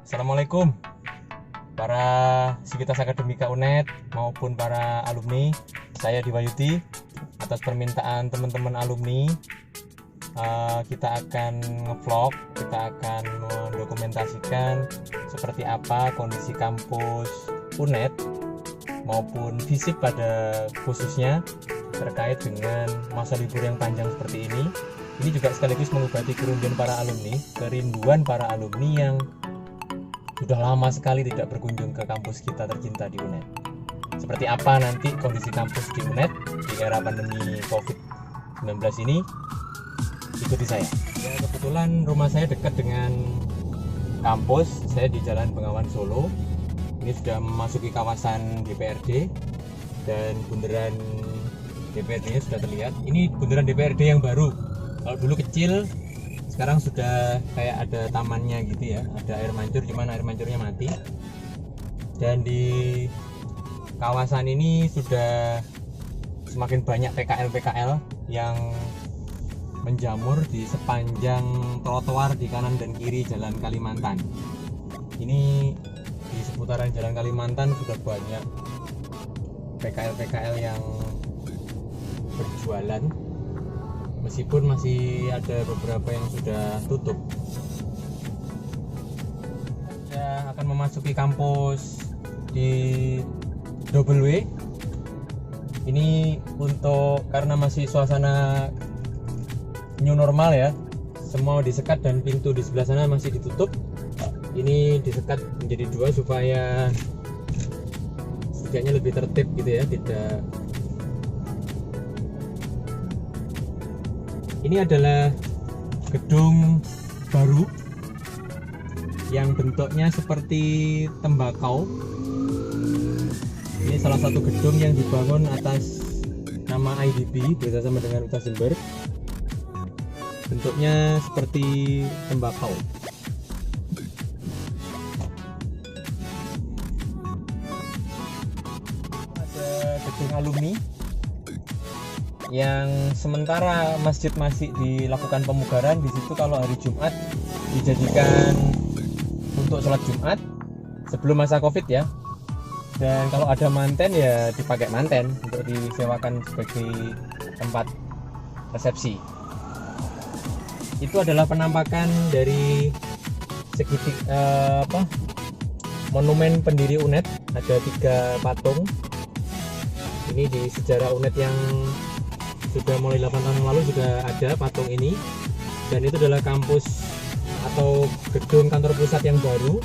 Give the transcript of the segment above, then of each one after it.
Assalamualaikum para Sivitas Akademika UNED maupun para alumni. Saya Diwayuti. Atas permintaan teman-teman alumni, kita akan ngevlog, kita akan mendokumentasikan seperti apa kondisi kampus UNED maupun FISIP pada khususnya terkait dengan masa libur yang panjang seperti ini. Ini juga sekaligus mengobati kerinduan para alumni yang sudah lama sekali tidak berkunjung ke kampus kita tercinta di UNED. Seperti apa nanti kondisi kampus di UNED di era pandemi COVID-19 ini? Ikuti saya. Ya, kebetulan rumah saya dekat dengan kampus. Saya di Jalan Bengawan Solo. Ini sudah memasuki kawasan DPRD dan bundaran DPRD-nya sudah terlihat. Ini bundaran DPRD yang baru. Kalau dulu kecil, sekarang sudah kayak ada tamannya gitu ya. Ada air mancur, cuman air mancurnya mati. Dan di kawasan ini sudah semakin banyak PKL yang menjamur di sepanjang trotoar di kanan dan kiri Jalan Kalimantan. Ini di seputaran Jalan Kalimantan sudah banyak PKL yang berjualan, meskipun masih ada beberapa yang sudah tutup. Saya akan memasuki kampus di Double W. Ini karena masih suasana new normal ya, semua disekat dan pintu di sebelah sana masih ditutup. Ini disekat menjadi dua supaya setidaknya lebih tertib gitu ya, tidak. Ini adalah gedung baru yang bentuknya seperti tembakau. Ini salah satu gedung yang dibangun atas nama IDB bersama dengan Universitas Jember. Bentuknya seperti tembakau. Ada gedung alumni yang sementara masjid masih dilakukan pemugaran. Di situ kalau hari Jumat dijadikan untuk sholat Jumat sebelum masa COVID ya. Dan kalau ada manten ya dipakai manten untuk disewakan sebagai tempat resepsi. Itu adalah penampakan dari monumen pendiri UNED. Ada 3 patung. Ini di sejarah UNED yang sudah mulai 8 tahun yang lalu juga ada patung ini. Dan itu adalah kampus atau gedung kantor pusat yang baru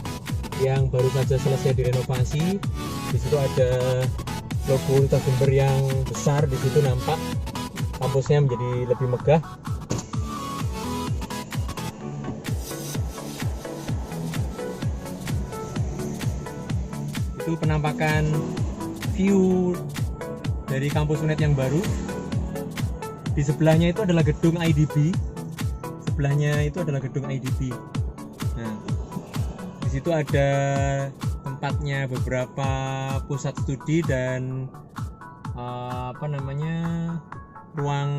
saja selesai direnovasi. Di situ ada logo Universitas Jember yang besar. Di situ nampak kampusnya menjadi lebih megah. Itu penampakan view dari kampus UNED yang baru. Di sebelahnya itu adalah gedung IDB. Nah, di situ ada tempatnya beberapa pusat studi dan ruang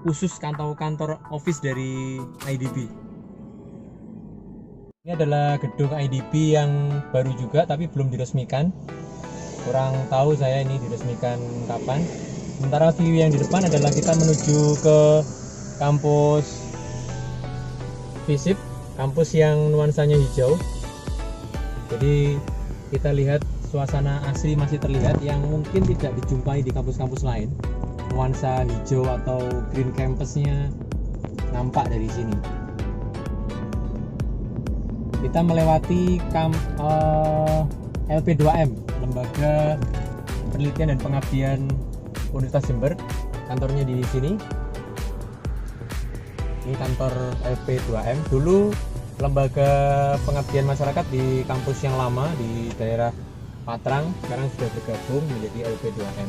khusus kantor office dari IDB. Ini adalah gedung IDB yang baru juga tapi belum diresmikan. Kurang tahu saya ini diresmikan kapan. Sementara view yang di depan adalah kita menuju ke kampus FISIP, kampus yang nuansanya hijau. Jadi kita lihat suasana asli masih terlihat yang mungkin tidak dijumpai di kampus-kampus lain. Nuansa hijau atau green campusnya nampak dari sini. Kita melewati LP2M, Lembaga Penelitian dan Pengabdian Universitas Jember. Kantornya di sini. Ini kantor LP2M. Dulu lembaga pengabdian masyarakat di kampus yang lama di daerah Patrang, sekarang sudah bergabung menjadi LP2M.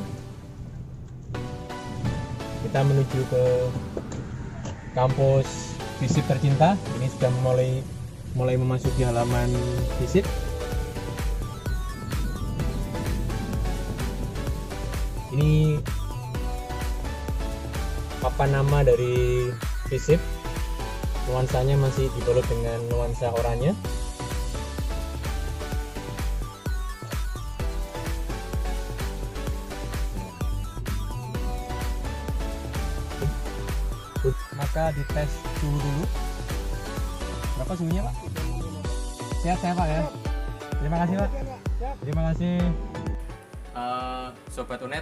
Kita menuju ke kampus FISIP tercinta. Ini sudah mulai memasuki halaman FISIP. Ini papan nama dari FISIP. Nuansanya masih dibalut dengan nuansa oranye. kita dites suhu dulu. Berapa suhunya Pak? Sehat saya Pak ya. Terima kasih Pak. Terima kasih. Sobat Unet,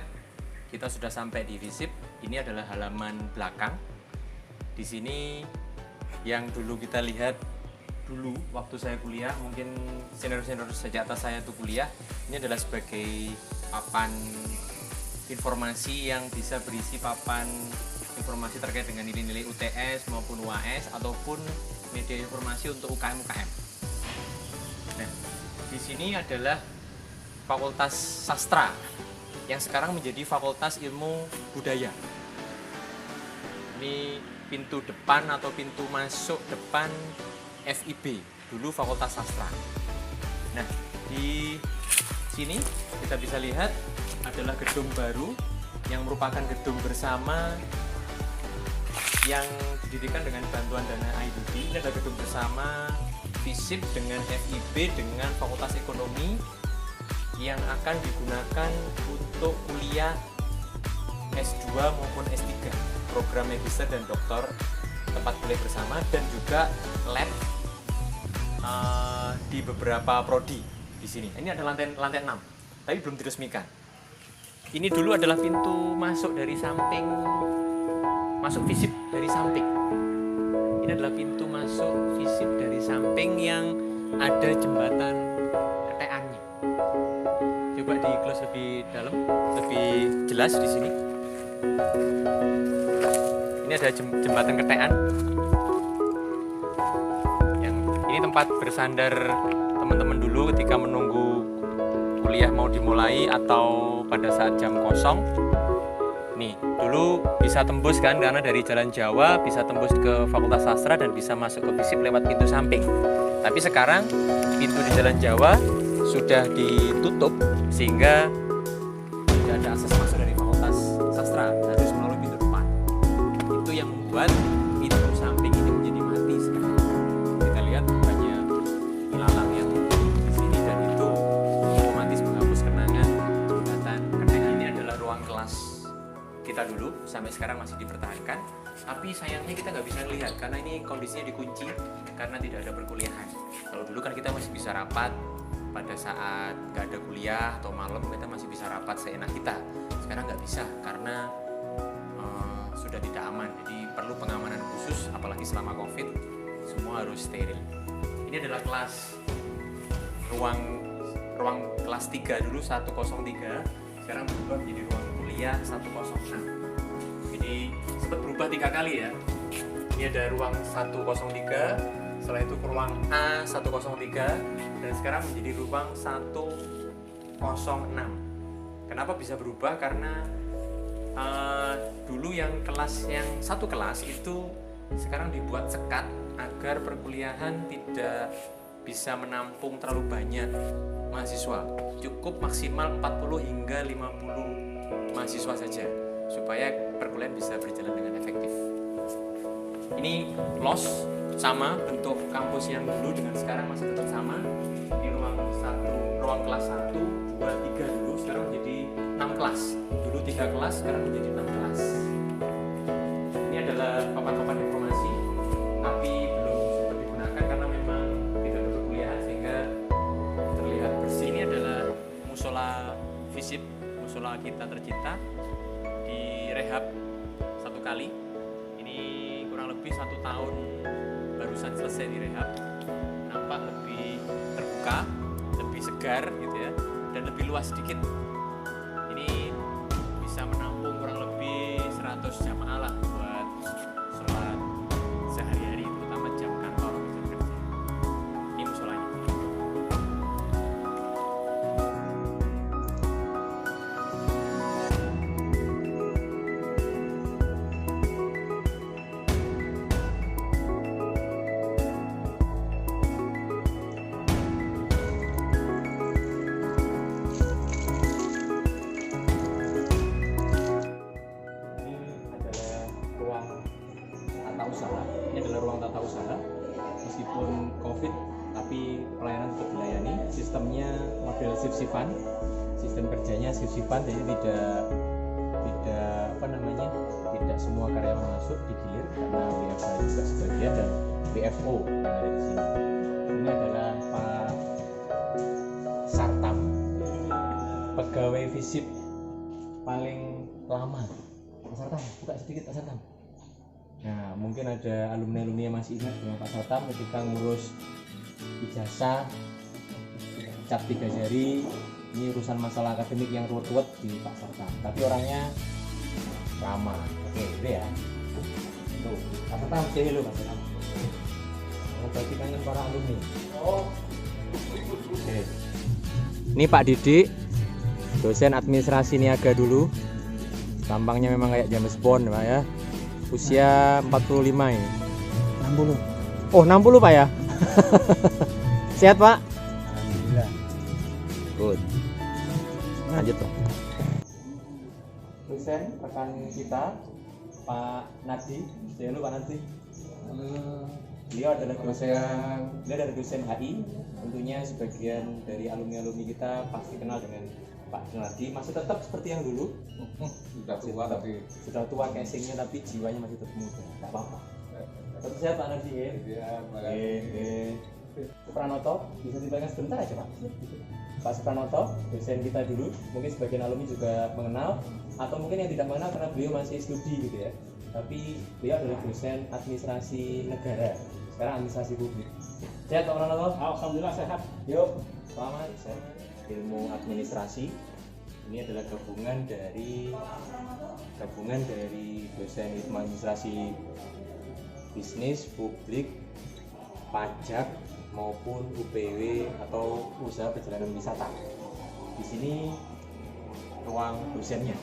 kita sudah sampai di Visip. Ini adalah halaman belakang. Di sini yang dulu kita lihat dulu waktu saya kuliah, mungkin senior-senior sejak atas saya itu kuliah, ini adalah sebagai papan informasi yang bisa berisi papan informasi terkait dengan nilai-nilai UTS maupun UAS ataupun media informasi untuk UKM-UKM. Nah, di sini adalah Fakultas Sastra yang sekarang menjadi Fakultas Ilmu Budaya. Ini pintu depan atau pintu masuk depan FIB, dulu Fakultas Sastra. Nah, di sini kita bisa lihat adalah gedung baru yang merupakan gedung bersama yang didirikan dengan bantuan dana IDB. Ini adalah gedung bersama Visip dengan FIB dengan Fakultas Ekonomi yang akan digunakan untuk kuliah S2 maupun S3, program magister dan doktor, tempat kuliah bersama, dan juga lab di beberapa prodi di sini. Ini ada lantai 6, tapi belum diresmikan. Ini dulu adalah pintu masuk dari samping, masuk Visip dari samping. Ini adalah pintu masuk Visip dari samping yang ada jembatan keteannya. Coba di close lebih dalam, lebih jelas di sini. Ini ada jembatan ketean. Yang ini tempat bersandar teman-teman dulu ketika menunggu kuliah mau dimulai atau pada saat jam kosong. Nih, dulu bisa tembus kan karena dari Jalan Jawa bisa tembus ke Fakultas Sastra dan bisa masuk ke Visip lewat pintu samping. Tapi sekarang pintu di Jalan Jawa sudah ditutup sehingga tidak ada akses masuk dari Fakultas Sastra, harus melalui pintu depan. Itu yang membuat pintu samping ini menjadi mati sekarang. Kita lihat banyak ilalang yang di sini dan itu otomatis menghapus kenangan jembatan ketean. Ini adalah ruang kelas kita dulu, sampai sekarang masih dipertahankan. Tapi sayangnya kita nggak bisa lihat karena ini kondisinya dikunci karena tidak ada perkuliahan. Kalau dulu kan kita masih bisa rapat pada saat nggak ada kuliah atau malam, kita masih bisa rapat seenak kita. Sekarang nggak bisa karena sudah tidak aman, jadi perlu pengamanan khusus, apalagi selama COVID semua harus steril. Ini adalah kelas ruang kelas 3 dulu 103, sekarang berubah menjadi ruang kuliah 106. Jadi sempat berubah 3 kali ya. Ini ada ruang 103, setelah itu ke ruang A103, dan sekarang menjadi ruang 106. Kenapa bisa berubah? Karena dulu yang kelas yang satu kelas itu sekarang dibuat sekat agar perkuliahan tidak bisa menampung terlalu banyak mahasiswa. Cukup maksimal 40 hingga 50 mahasiswa saja supaya perkuliahan bisa berjalan dengan efektif. Ini los sama bentuk kampus yang dulu dengan sekarang masih tetap sama. Di ruang kelas 1, 2, 3 dulu sekarang menjadi 6 kelas. Dulu 3 kelas, sekarang menjadi 6 kelas. Ini adalah papan-papan informasi, tapi belum sempat digunakan karena memang tidak ada perkuliahan sehingga terlihat bersih. Ini adalah musola Visip, musola kita tercinta, direhab 1 kali. Ini kurang lebih 1 tahun barusan selesai direhab. Nampak lebih terbuka, lebih segar gitu ya, dan lebih luas sedikit. Ini bisa menampung kurang lebih 100 jamaah lah buat sholat sehari-hari, terutama jam kantor, jam kerja. Ini musolanya. Ini adalah ruang tata usaha. Meskipun COVID, tapi pelayanan tetap dilayani. Sistemnya model shift-shiftan, sistem kerjanya shift-shiftan, jadi tidak tidak semua karyawan masuk digilir karena WFH juga sebagian dan WFO yang ada di sini. Ini adalah Pak Sartam, pegawai FISIP paling lama. Pak Sartam, buka sedikit Pak Sartam. Nah, mungkin ada alumni-alumni yang masih ingat dengan Pak Sartam ketika ngurus ijazah, cap 3 jari. Ini urusan masalah akademik yang ruwet-ruwet di Pak Sartam. Tapi orangnya ramah. Oke, itu ya. Tuh, Pak Sartam, say hello Pak Sartam. Oh, berarti kangen para alumni. Oh. Oke. Ini Pak Didik, dosen administrasi niaga dulu. Tampangnya memang kayak James Bond Pak ya. Usia 45 ini. 60. Oh, 60 Pak ya? Sehat Pak? Alhamdulillah. Good. Lanjut Pak. Dosen rekan kita Pak Nadi. Halo Pak Nadi. Halo. Beliau adalah dosen HI. Tentunya sebagian dari alumni-alumni kita pasti kenal dengan Pak Nadi. Masih tetap seperti yang dulu. Sudah tua casingnya tapi jiwanya masih tetap muda. Tidak apa-apa. Tetap sehat Pak Nadi ya. Iya, Supranoto, bisa ditanyakan sebentar aja Pak. Pak Supranoto, dosen kita dulu, mungkin sebagian alumni juga mengenal, atau mungkin yang tidak mengenal karena beliau masih studi gitu ya. Tapi beliau adalah dosen administrasi negara, sekarang administrasi publik. Sehat Pak Supranoto? Alhamdulillah sehat. Yuk, selamat. Ilmu administrasi ini adalah gabungan dari dosen ilmu administrasi bisnis, publik, pajak maupun UPW atau usaha perjalanan wisata. Di sini ruang dosennya.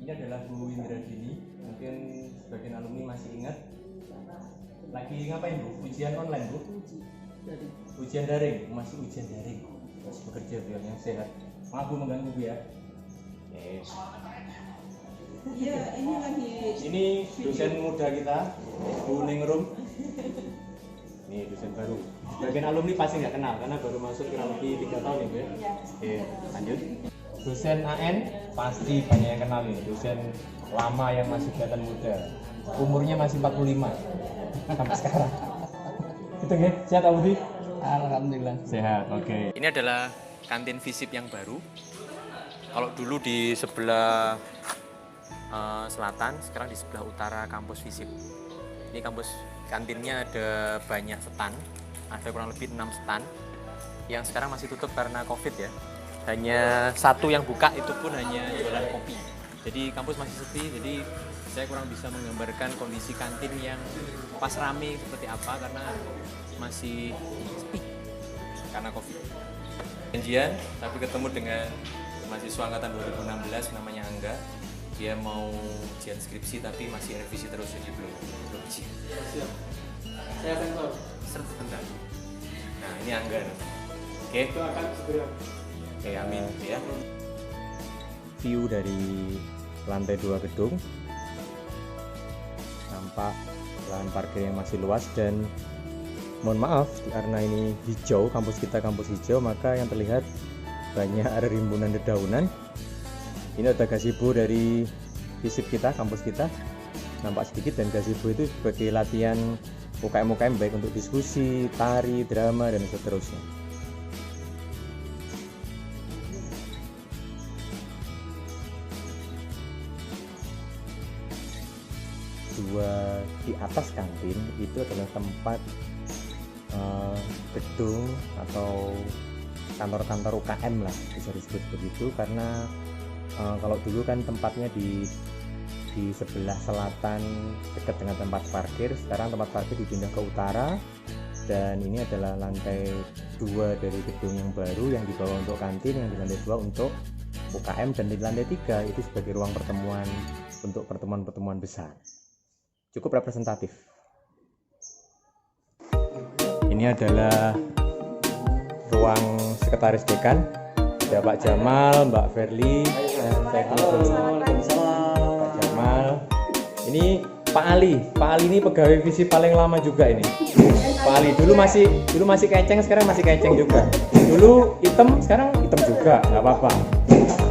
Ini adalah Bu Indra Dini. Mungkin sebagian alumni masih ingat. Lagi ngapain Bu? Ujian online Bu? Ujian daring. Masih ujian daring. Masih bekerja biar yang sehat. Maaf Bu mengganggu Bu ya. Yes. Iya, ini lagi. Ini dosen muda kita, Bu Ningrum. Nih dosen baru. Bagian alumni pasti nggak kenal karena baru masuk kurang lebih 3 tahun ya Bu ya. Oke, lanjut. Dosen AN pasti banyak yang kenal nih. Dosen lama yang masih kelihatan muda. Umurnya masih 45 sampai sekarang. Itu ya, sehat Pak Budi? Alhamdulillah. Sehat, oke. Ini adalah kantin FISIP yang baru. Kalau dulu di sebelah selatan, sekarang di sebelah utara kampus FISIP. Ini kampus kantinnya ada banyak stand, ada kurang lebih 6 stand yang sekarang masih tutup karena COVID ya. Hanya satu yang buka, itu pun hanya jualan kopi. Jadi kampus masih sepi, jadi saya kurang bisa menggambarkan kondisi kantin yang pas rame seperti apa karena masih sepi karena COVID. Janjian, tapi ketemu dengan mahasiswa angkatan 2016 namanya Angga. Dia mau ujian skripsi tapi masih revisi terus, jadi belum ujian. Siap. Saya sensor. Sebentar. Nah, ini Angga. Oke. Itu akan segera. Oke, amin ya. View dari lantai 2 gedung. Nampak lahan parkir yang masih luas dan mohon maaf karena ini hijau, kampus kita kampus hijau, maka yang terlihat banyak ada rimbunan dedaunan. Ini ada gazebo dari FISIP kita, kampus kita, nampak sedikit, dan gazebo itu sebagai latihan UKM-UKM baik untuk diskusi, tari, drama, dan seterusnya. Dua di atas kantin itu adalah tempat gedung atau kantor-kantor UKM lah, bisa disebut begitu, karena kalau dulu kan tempatnya di sebelah selatan dekat dengan tempat parkir. Sekarang tempat parkir dipindah ke utara, dan ini adalah lantai 2 dari gedung yang baru yang dibawa untuk kantin, yang di lantai 2 untuk UKM, dan di lantai 3 itu sebagai ruang pertemuan untuk pertemuan-pertemuan besar. Cukup representatif. Ini adalah ruang sekretaris dekan. Ada Pak Jamal, Mbak Verly, dan saya Pak Jamal. Ini Pak Ali ini pegawai visip paling lama juga ini. Pak Ali dulu masih keceng, sekarang masih keceng juga. Dulu hitam, sekarang hitam juga, nggak apa-apa.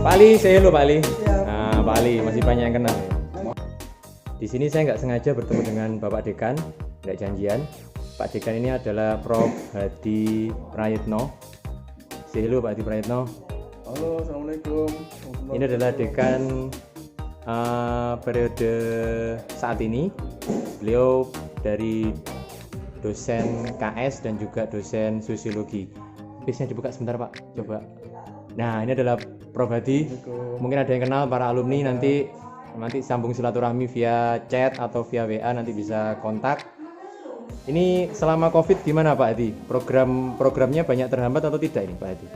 Pak Ali, say hello Pak Ali. Nah, Pak Ali masih banyak yang kenal. Di sini saya nggak sengaja bertemu dengan Bapak Dekan, nggak janjian. Pak Dekan ini adalah Prof. Hadi Prayitno. Say hello Pak Hadi Prayitno. Halo, assalamualaikum. Ini adalah Dekan periode saat ini. Beliau dari dosen KS dan juga dosen sosiologi. Bisnya dibuka sebentar Pak, coba. Nah, ini adalah Prof. Hadi. Mungkin ada yang kenal para alumni, nanti sambung silaturahmi via chat atau via WA, nanti bisa kontak. Ini selama COVID gimana Pak Hadi? Programnya banyak terhambat atau tidak ini Pak Hadi?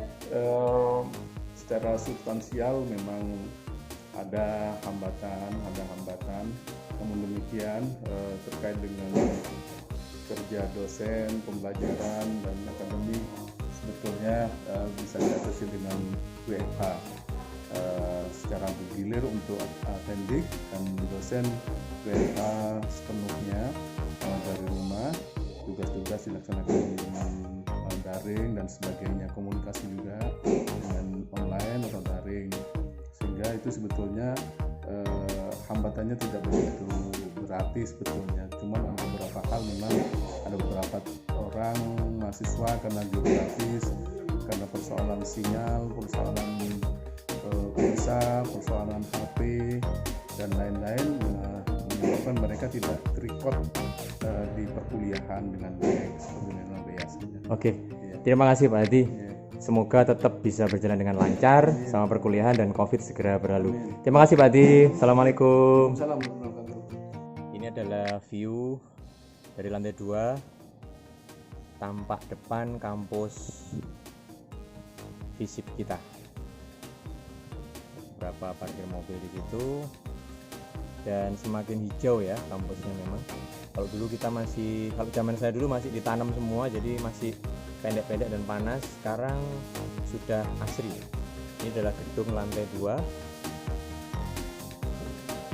Secara substansial memang ada hambatan. Namun demikian terkait dengan kerja dosen, pembelajaran dan akademik sebetulnya bisa diatasi dengan WFH secara bergilir untuk akademik dan dosen WFH sepenuhnya dari rumah, tugas-tugas dilaksanakan dengan daring dan sebagainya, komunikasi juga dengan online atau daring, sehingga itu sebetulnya hambatannya tidak begitu berarti sebetulnya. Cuman ada beberapa hal, memang ada beberapa orang mahasiswa karena geografis, karena persoalan sinyal, persoalan pulsa, persoalan HP dan lain-lain, menyebabkan mereka tidak record di perkuliahan dengan baik seperti yang biasanya. Oke, terima kasih Pak Hadi. Semoga tetap bisa berjalan dengan lancar sama perkuliahan dan COVID segera berlalu. Terima kasih Pak Hadi. Assalamualaikum. Ini adalah view dari lantai 2, tampak depan kampus visip kita. Berapa parkir mobil di situ, dan semakin hijau ya kampusnya memang. Kalau zaman saya dulu masih ditanam semua, jadi masih pendek-pendek dan panas. Sekarang sudah asri. Ini adalah gedung lantai 2,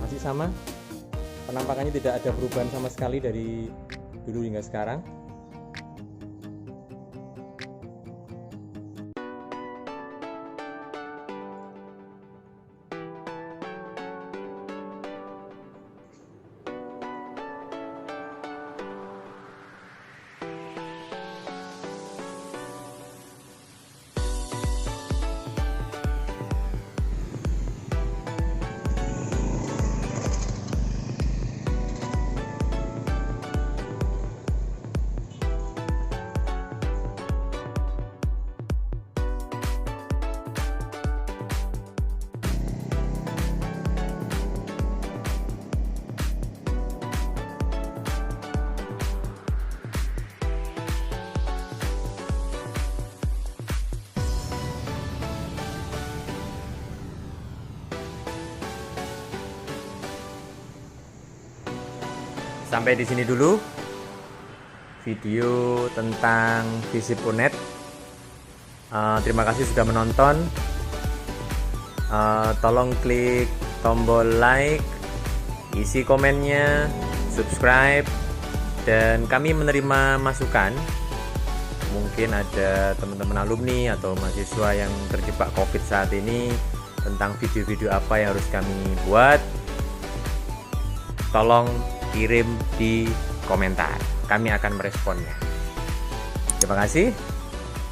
masih sama penampakannya, tidak ada perubahan sama sekali dari dulu hingga sekarang. Sampai di sini dulu video tentang visip UNED. Terima kasih sudah menonton. Tolong klik tombol like, isi komennya, subscribe, dan kami menerima masukan. Mungkin ada teman-teman alumni atau mahasiswa yang terjebak COVID saat ini, tentang video-video apa yang harus kami buat. Tolong kirim di komentar, kami akan meresponnya. Terima kasih,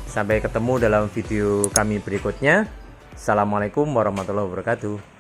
sampai ketemu dalam video kami berikutnya. Assalamualaikum warahmatullahi wabarakatuh.